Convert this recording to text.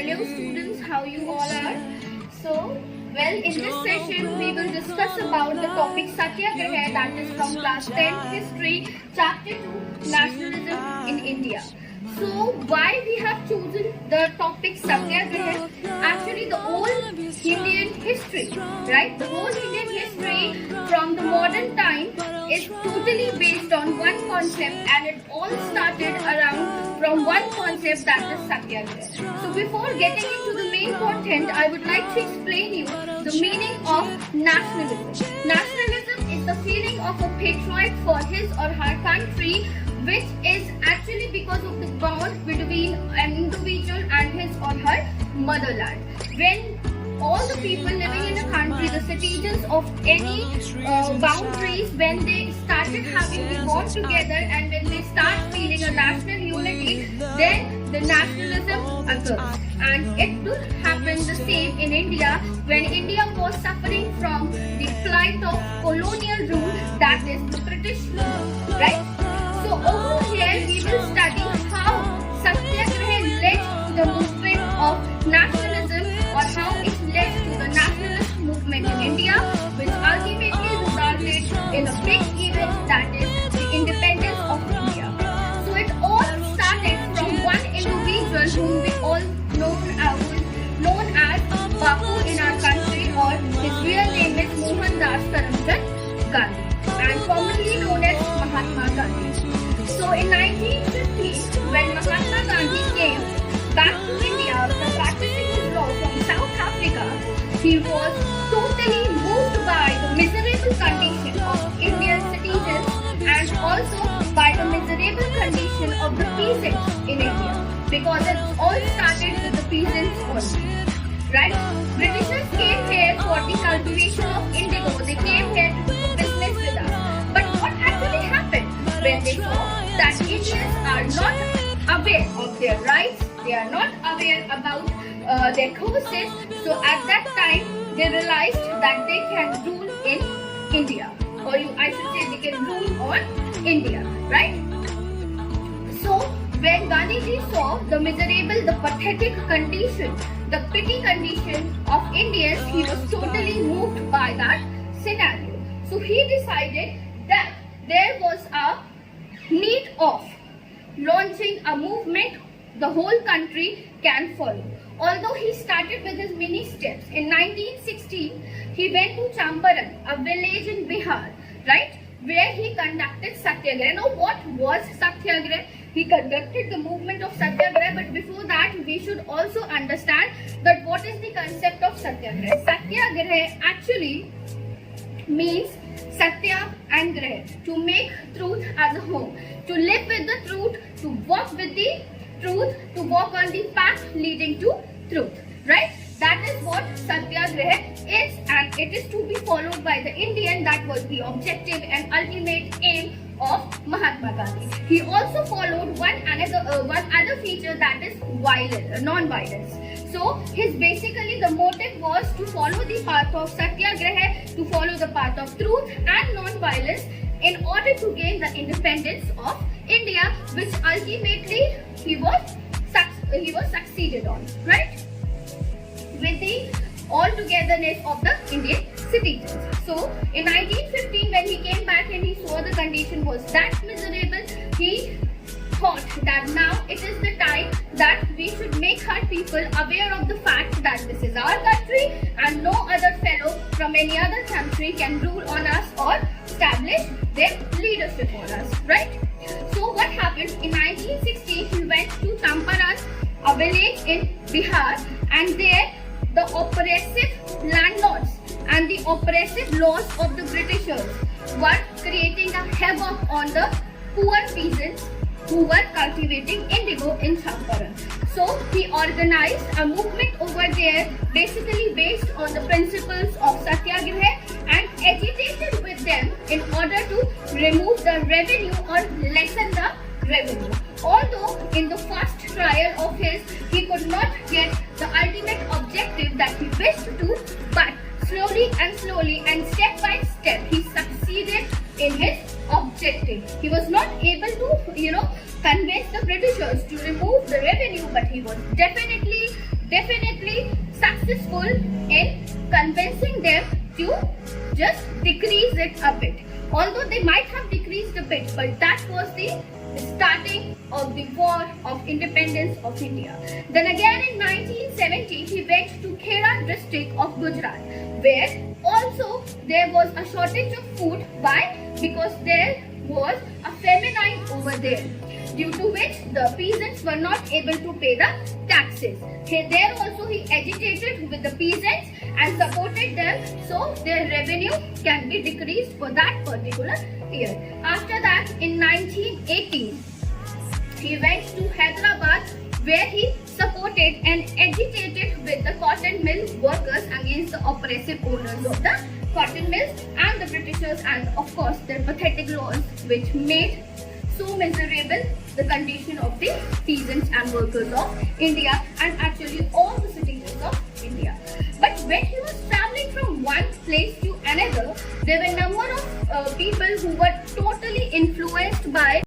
Hello students, how you all are? So, well, in this session we will discuss about the topic Satyagraha, that is from class 10 history, chapter 2, nationalism in India. So, why we have chosen the topic Satyagraha? Actually, the whole Indian history, right? The whole Indian history from the modern time is totally based on one concept, and it all started around from one concept, that is Satyagraha. So before getting into the main content, I would like to explain you the meaning of nationalism. Nationalism is the feeling of a patriot for his or her country, which is actually because of the bond between an individual and his or her motherland. When all the people living in a country, the citizens of any boundaries, when they started having the bond together and when they start feeling a national unity, then the nationalism occurs. And it could happen the same in India when India was suffering from the plight of colonial rule, that is the British rule, right? So over here we will study how Satyagraha led to the movement of nationalism, or how it led to the nationalist movement in India, which ultimately resulted in a big event, that is the independence of India. So it all started from one individual whom we all known as Bapu in our country, or his real name is Mohandas Karamchand Gandhi, and commonly known as Mahatma Gandhi. So in 1950, when Mahatma Gandhi came back to India after practicing his law from South Africa, he was totally moved by the miserable condition of Indian citizens and also by the miserable condition of the peasants in India, because it all started with the peasants only. Right? Britishers came here for the cultivation of indigo. They came here to do business with us. But what actually happened when they saw that Indians are not aware of their rights, they are not aware about their causes, so at that time they realized that they can rule in India, or I should say they can rule on India, right? So when Gandhiji saw the miserable, the pathetic condition, the pity condition of Indians, he was totally moved by that scenario. So he decided that there was a need of launching a movement the whole country can follow. Although he started with his mini steps, in 1916 he went to Champaran, a village in Bihar, right, where he conducted Satyagraha. Now what was Satyagraha? He conducted the movement of Satyagraha, but before that we should also understand that what is the concept of Satyagraha. Satyagraha actually means Satya and Graha, to make truth as a home, to live with the truth, to walk with the truth, to walk on the path leading to truth, right? That is what Satyagraha is, and it is to be followed by the Indian. That was the objective and ultimate aim of Mahatma Gandhi. He also followed one other feature, that is non-violence. So his basically the motive was to follow the path of Satyagraha, to follow the path of truth and non-violence in order to gain the independence of India, which ultimately he was succeeded on, right? With the all-togetherness of the Indian citizens. So in 1915, when he came back and he saw the condition was that miserable, he thought that now it is the time that we should make our people aware of the fact that this is our country and no other fellow from any other country can rule on us or establish their leadership on us, right? So what happened? In 1916, he went to Champaran, a village in Bihar, and there the oppressive landlords and the oppressive laws of the Britishers were creating a havoc on the poor peasants who were cultivating indigo in Champaran. So he organized a movement over there, basically based on the principles of Satyagraha, and agitated with them in order to remove the revenue or lessen the revenue. Although in the first trial of his, he could not get the ultimate objective that he wished to, but slowly and step by step, he succeeded in his objective. He was not able to, convince the Britishers to remove the revenue, but he was definitely successful in convincing them to just decrease it a bit. Although they might have decreased a bit, but that was the starting of the war of independence of India. Then again in 1970, he went to Khera district of Gujarat, where also there was a shortage of food. Why? Because there was a famine over there, due to which the peasants were not able to pay the taxes. There also he agitated with the peasants and supported them so their revenue can be decreased for that particular year. After that, in 1918, he went to Hyderabad, where he supported and agitated with the cotton mill workers against the oppressive owners of the cotton mills and the Britishers, and of course their pathetic laws which made so miserable the condition of the peasants and workers of India, and actually all the citizens of India. But when he was traveling from one place to another, there were a number of people who were totally influenced by